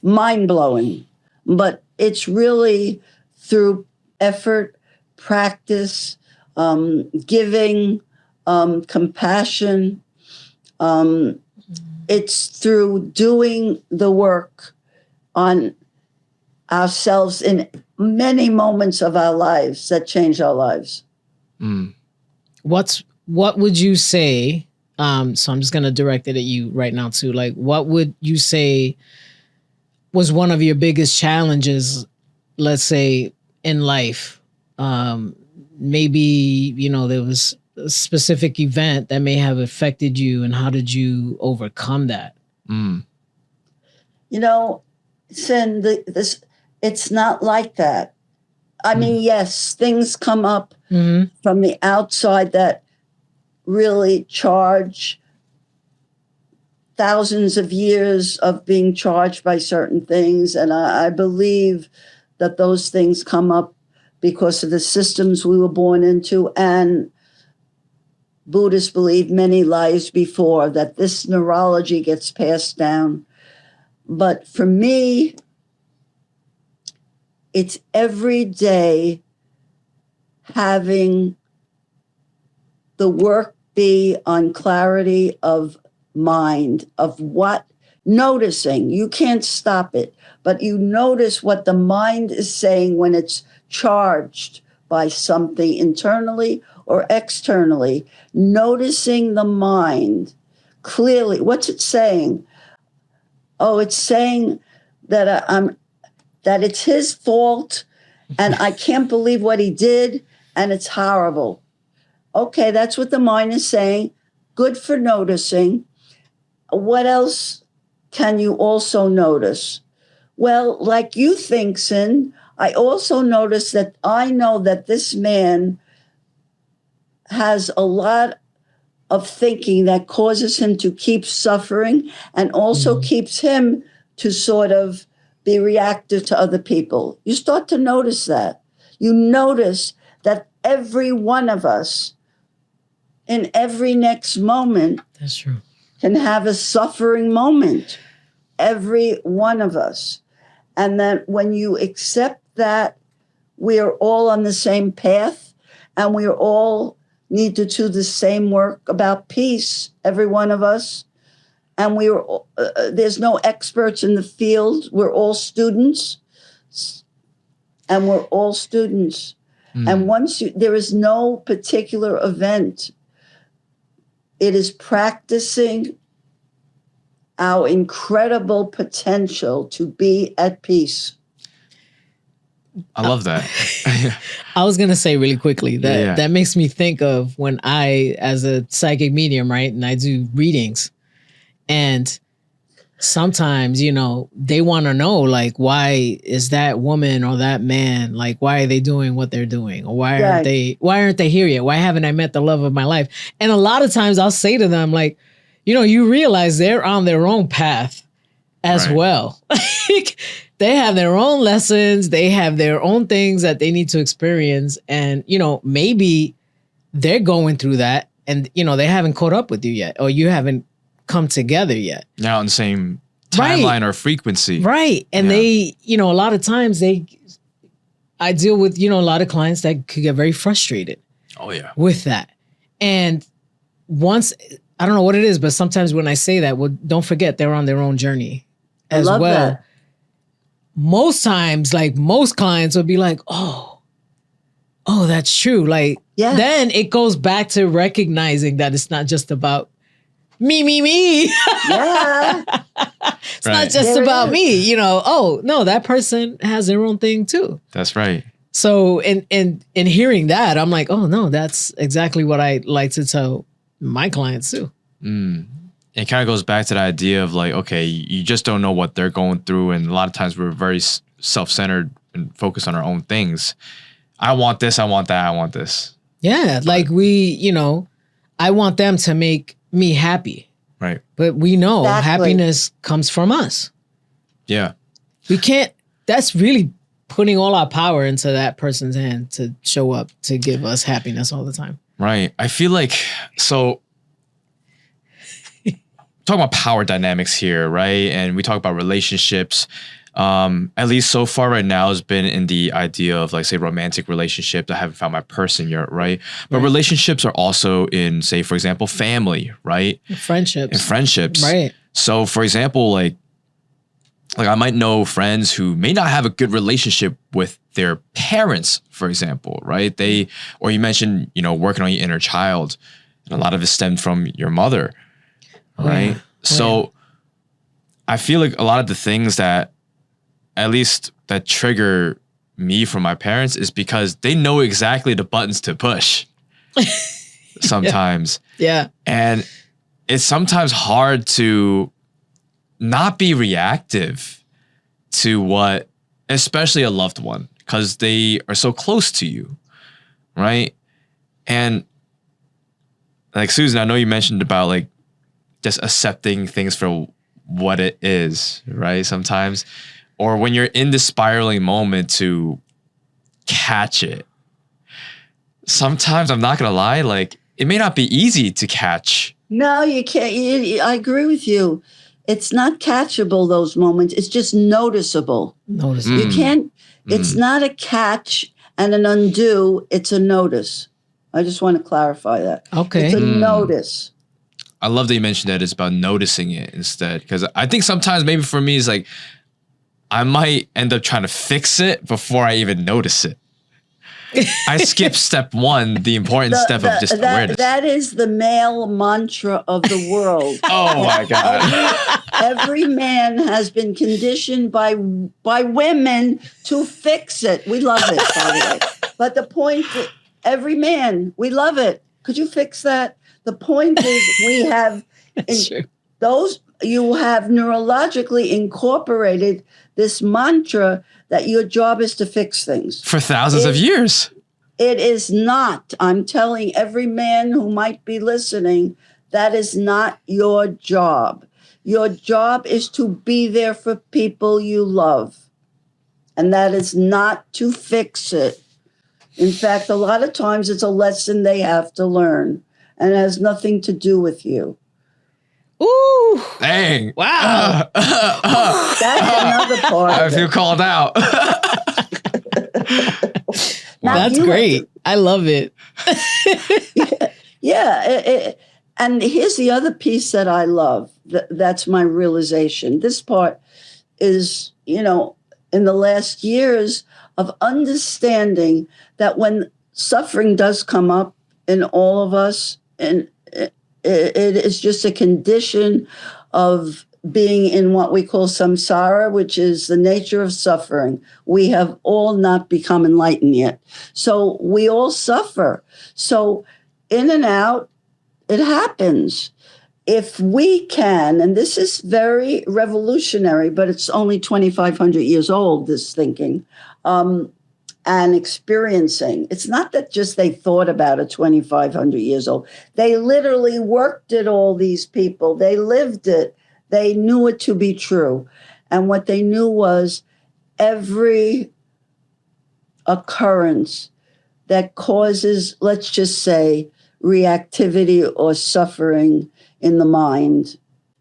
S2: mind-blowing. But it's really through effort, practice, giving, compassion. It's through doing the work on ourselves in many moments of our lives that change our lives.
S3: What would you say? So I'm just going to direct it at you right now too. Like, what would you say was one of your biggest challenges, let's say, in life? Maybe, there was a specific event that may have affected you, and how did you overcome that?
S2: Sin, it's not like that. I mean, yes, things come up from the outside that really charge thousands of years of being charged by certain things. And I believe that those things come up because of the systems we were born into. And Buddhists believe many lives before that this neurology gets passed down. But for me, it's every day having the work be on clarity of mind, of what, noticing. You can't stop it, but you notice what the mind is saying when it's charged by something internally or externally. Noticing the mind clearly. What's it saying? Oh, it's saying that that it's his fault and I can't believe what he did and it's horrible. Okay, that's what the mind is saying. Good for noticing. What else can you also notice? Well, like you think, Sin, I also notice that I know that this man has a lot of thinking that causes him to keep suffering and also keeps him to sort of be reactive to other people. You start to notice that. You notice that every one of us in every next moment
S3: That's true.
S2: can have a suffering moment. Every one of us. And that when you accept that we are all on the same path and we are all need to do the same work about peace, every one of us. And there's no experts in the field. We're all students. And we're all students. And there is no particular event It is practicing our incredible potential to be at peace.
S1: I love that.
S3: I was gonna say really quickly that
S1: Yeah.
S3: that makes me think of when I, as a psychic medium, right, and I do readings, and sometimes, you know, they want to know, like, why is that woman or that man, like, why are they doing what they're doing, or why aren't they here yet? Why haven't I met the love of my life? And a lot of times I'll say to them, like, you know, you realize they're on their own path as
S1: Right.
S3: well. They have their own lessons. They have their own things that they need to experience. And, you know, maybe they're going through that and, you know, they haven't caught up with you yet, or you haven't come together yet.
S1: Now on the same
S3: Right.
S1: timeline or frequency.
S3: Right. And
S1: Yeah.
S3: they, you know, a lot of times I deal with, you know, a lot of clients that could get very frustrated
S1: Oh yeah.
S3: with that. And once, I don't know what it is, but sometimes when I say that, well, don't forget they're on their own journey as
S2: I love
S3: well.
S2: that.
S3: Most times, like most clients will be like, oh, that's true. Like,
S2: Yeah.
S3: then it goes back to recognizing that it's not just about me.
S2: Yeah.
S3: It's not
S1: Right.
S3: just
S2: There it
S3: about
S2: is.
S3: me, you know. Oh, no, that person has their own thing too.
S1: That's right.
S3: So in hearing that, I'm like, oh no, that's exactly what I like to tell my clients too.
S1: It kind of goes back to the idea of like, okay, you just don't know what they're going through. And a lot of times we're very self-centered and focused on our own things. I want this, I want that, I want this.
S3: Yeah, like you know, I want them to make me happy.
S1: Right.
S3: But we know
S2: Exactly.
S3: happiness comes from us.
S1: Yeah.
S3: We can't, that's really putting all our power into that person's hand to show up to give us happiness all the time.
S1: Right. I feel like, so talking about power dynamics here, right? And we talk about relationships. At least so far right now has been in the idea of like, say, romantic relationships. I haven't found my person yet, right? But
S3: Right.
S1: relationships are also in, say, for example, family, right?
S3: Friendships.
S1: And friendships.
S3: Right.
S1: So for example, like I might know friends who may not have a good relationship with their parents, for example, right? Or you mentioned, you know, working on your inner child, and a lot of it stemmed from your mother, right?
S3: yeah.
S1: So I feel like a lot of the things that, at least that trigger me from my parents, is because they know exactly the buttons to push sometimes.
S3: Yeah.
S1: And it's sometimes hard to not be reactive to what, especially a loved one, because they are so close to you, right? And like Susan, I know you mentioned about like just accepting things for what it is, right? Sometimes, or when you're in this spiraling moment, to catch it. Sometimes, I'm not gonna lie, like it may not be easy to catch.
S2: No, you can't. I agree with you. It's not catchable, those moments. It's just noticeable.
S3: Notice.
S2: You can't, it's not a catch and an undo. It's a notice. I just want to clarify that.
S3: Okay.
S2: It's a notice.
S1: I love that you mentioned that it's about noticing it instead. Because I think sometimes maybe for me, it's like I might end up trying to fix it before I even notice it. I skip step one, the important step of just awareness.
S2: That is the male mantra of the world.
S1: Oh my God.
S2: Every man has been conditioned by women to fix it. We love it, by the way. But the point, every man, we love it. Could you fix that? The point is, we have you have neurologically incorporated this mantra that your job is to fix things.
S1: For thousands of years.
S2: It is not. I'm telling every man who might be listening, that is not your job. Your job is to be there for people you love. And that is not to fix it. In fact, a lot of times it's a lesson they have to learn, and it has nothing to do with you.
S3: Ooh.
S1: Dang.
S3: Wow.
S2: That's another part.
S1: I
S2: of
S1: feel
S2: it.
S1: called out.
S2: Now,
S3: That's
S2: you-
S3: great. I love it.
S2: Yeah. And here's the other piece that I love. That's my realization. This part is, in the last years of understanding that when suffering does come up in all of us, and It is just a condition of being in what we call samsara, which is the nature of suffering. We have all not become enlightened yet. So we all suffer. So in and out, it happens. If we can, and this is very revolutionary, but it's only 2,500 years old, this thinking, and experiencing. It's not that just they thought about it 2,500 years old. They literally worked it, all these people. They lived it. They knew it to be true. And what they knew was every occurrence that causes, let's just say, reactivity or suffering in the mind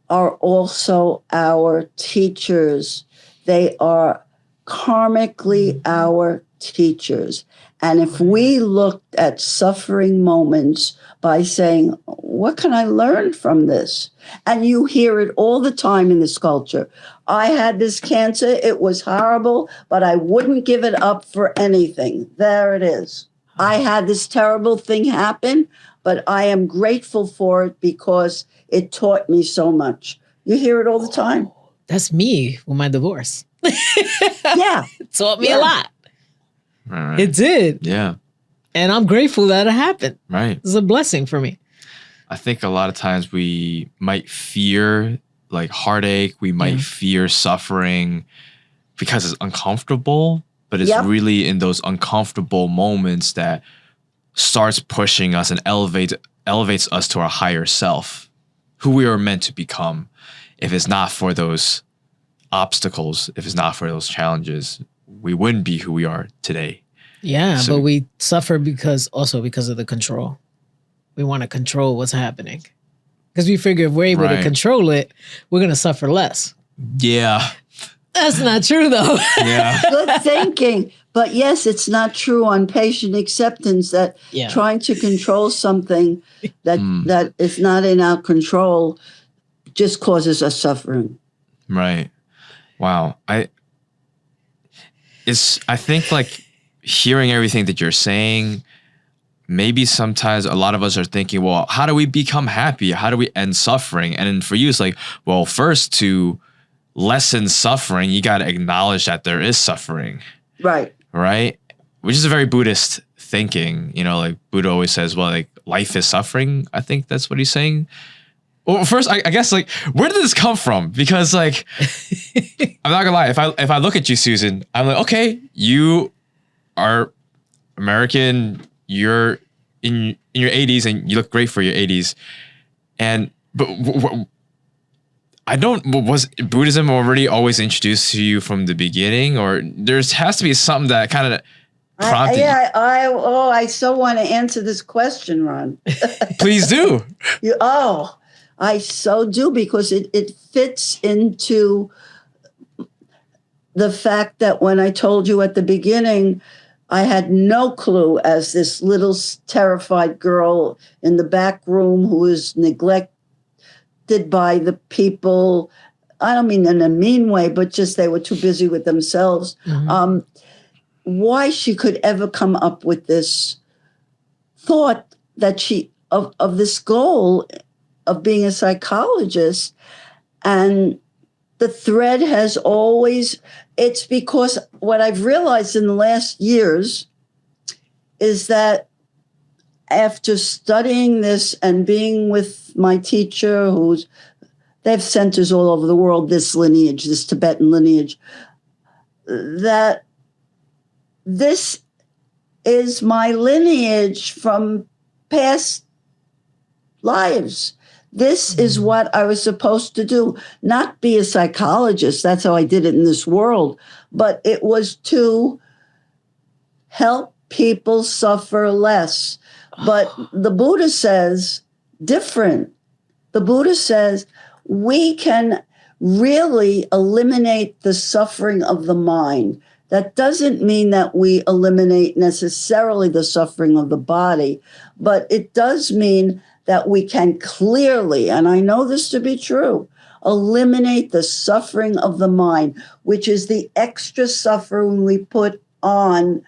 S2: are also our teachers. They are karmically our teachers. And if we looked at suffering moments by saying, what can I learn from this? And you hear it all the time in this culture. I had this cancer. It was horrible, but I wouldn't give it up for anything. There it is. I had this terrible thing happen, but I am grateful for it because it taught me so much. You hear it all the time.
S3: That's me with my divorce.
S2: Yeah.
S3: It taught me a lot.
S1: Right.
S3: It did.
S1: Yeah.
S3: And I'm grateful that it happened.
S1: Right.
S3: It's a blessing for me.
S1: I think a lot of times we might fear like heartache. We might fear suffering because it's uncomfortable, but it's really in those uncomfortable moments that starts pushing us and elevates us to our higher self, who we are meant to become. If it's not for those obstacles, if it's not for those challenges, we wouldn't be who we are today.
S3: Yeah,
S1: So-
S3: but we suffer because of the control. We want to control what's happening. Because we figure if we're able to control it, we're going to suffer less.
S1: Yeah.
S3: That's not true, though.
S1: Yeah.
S2: Good thinking. But yes, it's not true on patient acceptance that trying to control something that is not in our control just causes us suffering.
S1: Right. Wow. I think like hearing everything that you're saying, maybe sometimes a lot of us are thinking, well, how do we become happy? How do we end suffering? And then for you, it's like, well, first to lessen suffering, you got to acknowledge that there is suffering.
S2: Right.
S1: Right. Which is a very Buddhist thinking. You know, like Buddha always says, well, like life is suffering. I think that's what he's saying. Well, first, I guess, like, where did this come from? Because, like, I'm not gonna lie. If I look at you, Susan, I'm like, okay, you are American. You're in your 80s, and you look great for your 80s. But was Buddhism already always introduced to you from the beginning, or there has to be something that kind of prompted you?
S2: I so want to answer this question, Ron.
S1: Please do.
S2: I so do, because it fits into the fact that when I told you at the beginning, I had no clue as this little terrified girl in the back room who was neglected by the people. I don't mean in a mean way, but just they were too busy with themselves. Why she could ever come up with this thought that of this goal of being a psychologist. And the thread has always, it's because what I've realized in the last years is that after studying this and being with my teacher, they have centers all over the world, this lineage, this Tibetan lineage, that this is my lineage from past lives. This is what I was supposed to do, not be a psychologist. That's how I did it in this world. But it was to help people suffer less. But the Buddha says different. The Buddha says we can really eliminate the suffering of the mind. That doesn't mean that we eliminate necessarily the suffering of the body, but it does mean that we can clearly, and I know this to be true, eliminate the suffering of the mind, which is the extra suffering we put on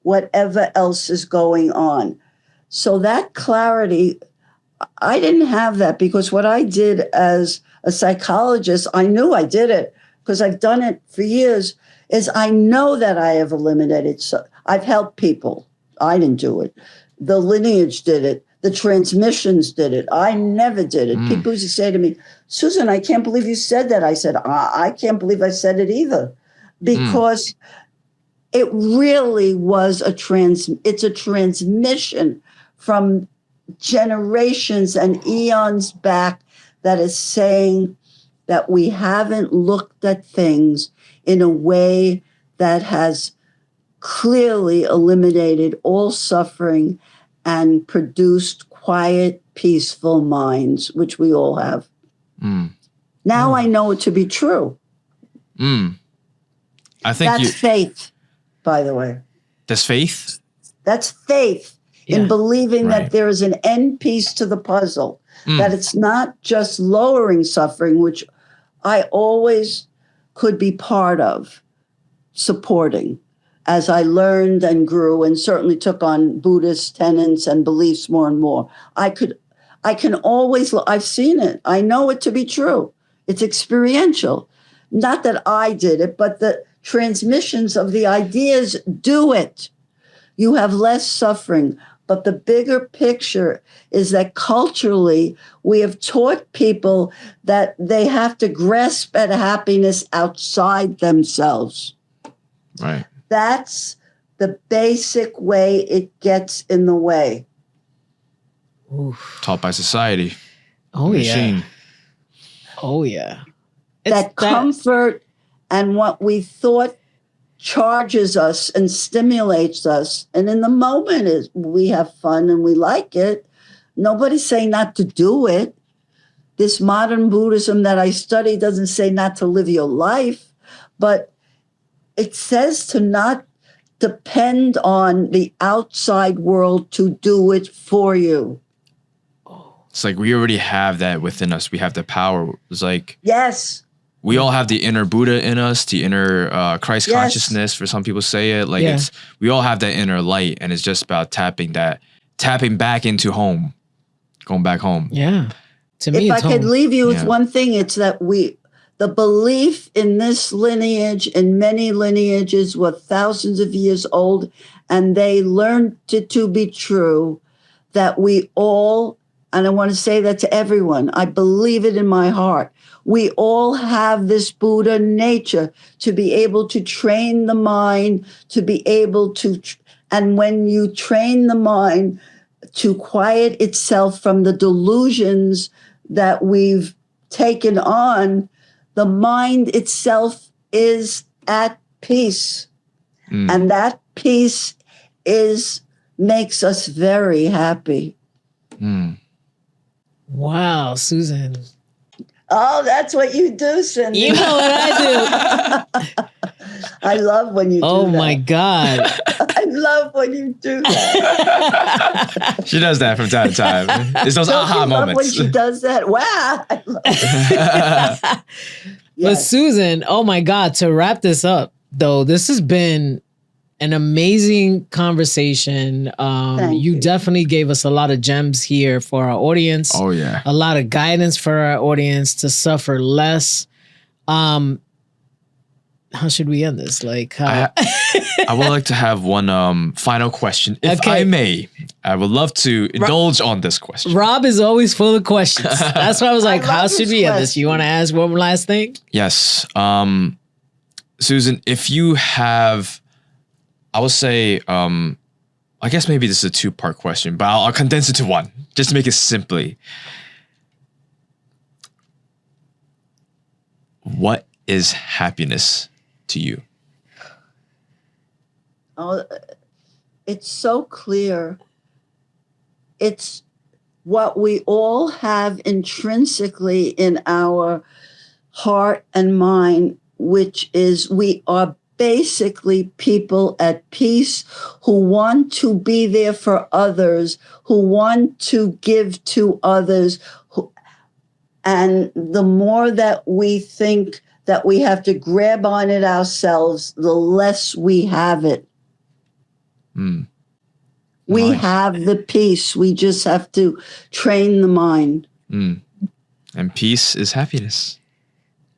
S2: whatever else is going on. So that clarity I didn't have that because what I did as a psychologist, I knew I did it because I've done it for years, is I know that I have eliminated. So I've helped people. I didn't do it. The lineage did it. The transmissions did it. I never did it. People used to say to me, Susan, I can't believe you said that. I said, I can't believe I said it either. Because it really was it's a transmission from generations and eons back that is saying that we haven't looked at things in a way that has clearly eliminated all suffering and produced quiet, peaceful minds, which we all have. Now I know it to be true.
S1: I think
S2: that's faith, by the way.
S1: That's faith?
S2: That's faith in believing that there is an end piece to the puzzle, that it's not just lowering suffering, which I always could be part of, supporting, as I learned and grew and certainly took on Buddhist tenets and beliefs more and more. I can always, I've seen it. I know it to be true. It's experiential. Not that I did it, but the transmissions of the ideas do it. You have less suffering. But the bigger picture is that culturally, we have taught people that they have to grasp at happiness outside themselves.
S1: Right.
S2: That's the basic way it gets in the way.
S3: Oof.
S1: Taught by society.
S3: Oh,
S1: machine.
S3: yeah. Oh, yeah.
S2: That comfort and what we thought charges us and stimulates us. And in the moment, we have fun and we like it. Nobody's saying not to do it. This modern Buddhism that I study doesn't say not to live your life, but it says to not depend on the outside world to do it for you.
S1: It's like we already have that within us. We have the power. It's like,
S2: yes,
S1: we all have the inner Buddha in us, the inner Christ consciousness, for some people say it. Like we all have that inner light, and it's just about tapping back into home, going back home.
S3: Yeah. To me,
S2: if
S3: it's
S2: I could
S3: home.
S2: leave you with one thing, it's that the belief in this lineage and many lineages were thousands of years old, and they learned it to be true that we all, and I want to say that to everyone, I believe it in my heart, we all have this Buddha nature to be able to train the mind, to be able to, and when you train the mind to quiet itself from the delusions that we've taken on, the mind itself is at peace. And that peace makes us very happy.
S3: Wow, Susan.
S2: Oh, that's what you do, Cindy.
S3: You know what I do.
S2: I love when you do that.
S3: Oh, my God.
S2: I love when you do that.
S1: She does that from time to time. It's those aha
S2: Don't you love
S1: moments.
S2: when she does that? Wow. I love it.
S3: But Susan, oh my God, to wrap this up, though, this has been an amazing conversation. You definitely gave us a lot of gems here for our audience.
S1: Oh, yeah.
S3: A lot of guidance for our audience to suffer less. How should we end this? Like, how?
S1: I would like to have one final question, if I may. I would love to indulge on this question.
S3: Rob is always full of questions. That's why I was like, how should we end this? You want to ask one last thing?
S1: Yes. Susan, if you have, I would say, I guess maybe this is a two-part question, but I'll condense it to one, just to make it simply. What is happiness to you?
S2: Oh, it's so clear. It's what we all have intrinsically in our heart and mind, which is we are basically people at peace who want to be there for others, who want to give to others. And the more that we think that we have to grab on it ourselves, the less we have it. We
S1: Nice.
S2: have the peace. We just have to train the mind.
S1: And peace is happiness.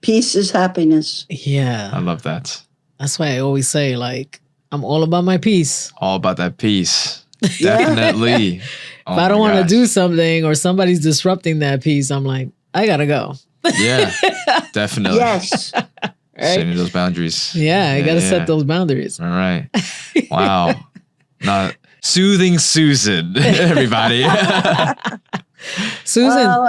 S2: Peace is happiness.
S3: Yeah.
S1: I love that.
S3: That's why I always say, like, I'm all about my peace.
S1: All about that peace.
S2: Yeah.
S1: Definitely. Oh
S3: If I don't
S1: my
S3: want to
S1: gosh.
S3: do something or somebody's disrupting that peace, I'm like, I gotta go.
S1: Yeah, definitely.
S2: Yes.
S3: Right?
S1: Setting those boundaries.
S3: Yeah, I gotta set those boundaries.
S1: All right. Wow. Not soothing Susan, everybody.
S3: Susan.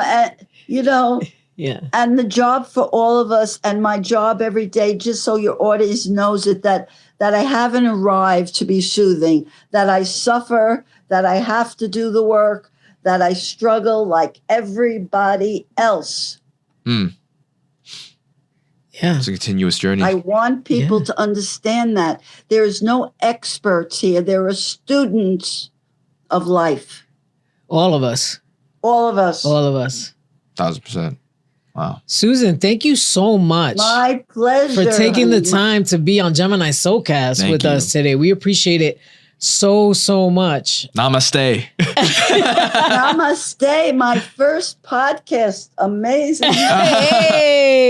S2: You know,
S3: Yeah.
S2: and the job for all of us, and my job every day, just so your audience knows it, that I haven't arrived to be soothing, that I suffer, that I have to do the work, that I struggle like everybody else.
S3: Yeah.
S1: It's a continuous journey.
S2: I want people to understand that there is no experts here. There are students of life.
S3: All of us.
S2: All of us.
S3: All of us.
S1: 1,000%. Wow.
S3: Susan, thank you so much
S2: My pleasure.
S3: for taking the
S2: honey.
S3: time to be on Gemini Soulcast
S1: Thank
S3: with
S1: you.
S3: us today. We appreciate it so much.
S1: Namaste.
S2: Namaste, my first podcast. Amazing.
S3: Hey,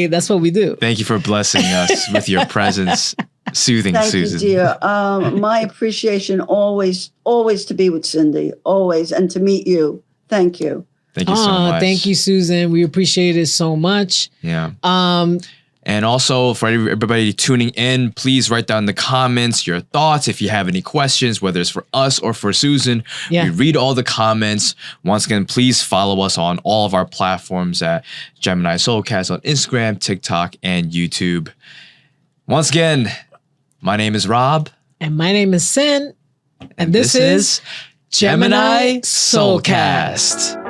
S3: that's what we do.
S1: Thank you for blessing us with your presence. Soothing
S2: Thank
S1: Susan.
S2: you, dear. My appreciation always to be with Cindy, always, and to meet you. Thank you.
S1: Thank you so much.
S3: Thank you, Susan. We appreciate it so much.
S1: Yeah. And also for everybody tuning in, please write down in the comments your thoughts. If you have any questions, whether it's for us or for Susan,
S3: Yeah.
S1: we read all the comments. Once again, please follow us on all of our platforms at Gemini Soulcast on Instagram, TikTok, and YouTube. Once again, my name is Rob.
S3: And my name is Sin. And this is Gemini Soulcast.